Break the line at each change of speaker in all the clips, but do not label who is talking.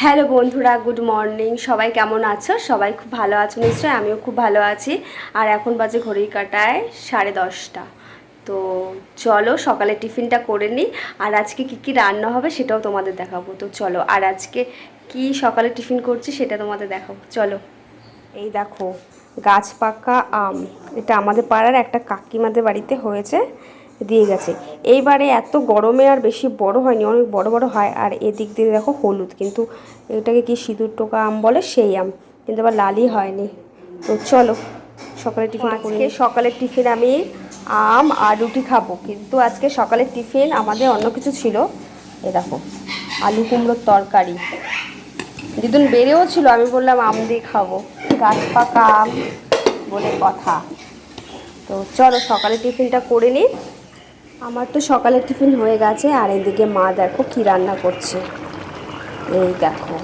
Hello বন্ধুরা, good morning. সবাই কেমন আছো? সবাই খুব ভালো আছো নিশ্চয়ই। আমিও খুব ভালো আছি। আর এখন বাজে ঘড়ির কাঁটায় 10:30। তো চলো সকালে টিফিনটা করে নিই। আর আজকে কি রান্না হবে সেটাও তোমাদের দেখাবো। তো চলো, আর আজকে কি সকালে টিফিন করছি সেটা তোমাদের দেখাবো। চলো। এই দেখো, গাছ পাকা আম। এটা আমাদের পাড়ার একটা কাকিমাদের বাড়িতে হয়েছে, দিয়ে গেছে। এইবারে এত গরমে আর বেশি বড় হয়নি, অনেক বড় বড় হয়। আর এদিক দিয়ে দেখো হলুদ, কিন্তু এটাকে কি সিঁদুর টোকা আম বলে, সেই আম, কিন্তু আবার লালই হয়নি। তো চলো সকালে টিফিন, আজকে সকালের টিফিন আমি আম আর রুটি খাবো, কিন্তু আজকে সকালের টিফিন আমাদের অন্য কিছু ছিল। এ দেখো, আলু কুমড়োর তরকারি। দিদুন বেড়েও ছিল, আমি বললাম আম দিয়ে খাবো, গাছ পাকা আম বলে কথা। তো চলো সকালে টিফিনটা করে নিই। আমার তো সকালের টিফিন হয়ে গেছে। আর এদিকে মা দেখো কি রান্না করছে। এই দেখো,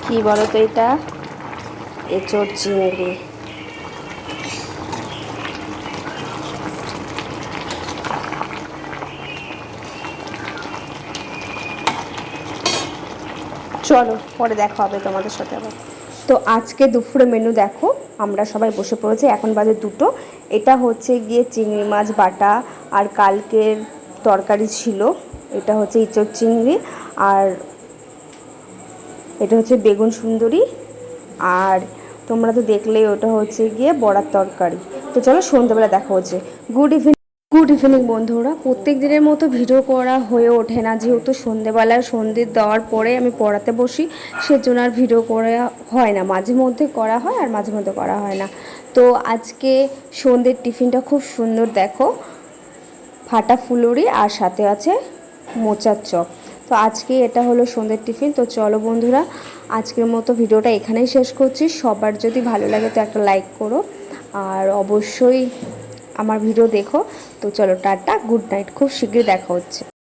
কি বলো তো, এটা এঁচোড় চিংড়ি। চলো পরে দেখা হবে তোমাদের সাথে আবার। তো আজকে দুপুরে মেনু দেখো, আমরা সবাই বসে পড়েছি, এখন বাজে 2টো। এটা হচ্ছে গিয়ে চিংড়ি মাছ বাটা, আর কালকের তরকারি ছিল, এটা হচ্ছে ইঁচড় চিংড়ি, আর এটা হচ্ছে বেগুন সুন্দরী, আর তোমরা তো দেখলেই ওটা হচ্ছে গিয়ে বড়ার তরকারি। তো চলো সন্ধ্যেবেলা দেখা হচ্ছে। গুড ইভিনিং বন্ধুরা। প্রত্যেক দিনের মতো ভিডিও করা হয়ে ওঠে না, যেহেতু সন্ধ্যেবেলায় সন্ধ্যে দেওয়ার পরে আমি পড়াতে বসি, সেজন্য আর ভিডিও করা হয় না। মাঝে মধ্যে করা হয় আর মাঝে মধ্যে করা হয় না। তো আজকে সন্ধ্যের টিফিনটা খুব সুন্দর, দেখো, ফাটা ফুলুরি আর সাথে আছে মোচার চপ। তো আজকে এটা হলো সন্ধ্যের টিফিন। তো চলো বন্ধুরা, আজকের মতো ভিডিওটা এখানেই শেষ করছি। সবার যদি ভালো লাগে তো একটা লাইক করো, আর অবশ্যই আমার ভিডিও দেখো। তো চলো টাটা, গুড নাইট, খুব শীঘ্রই দেখা হচ্ছে।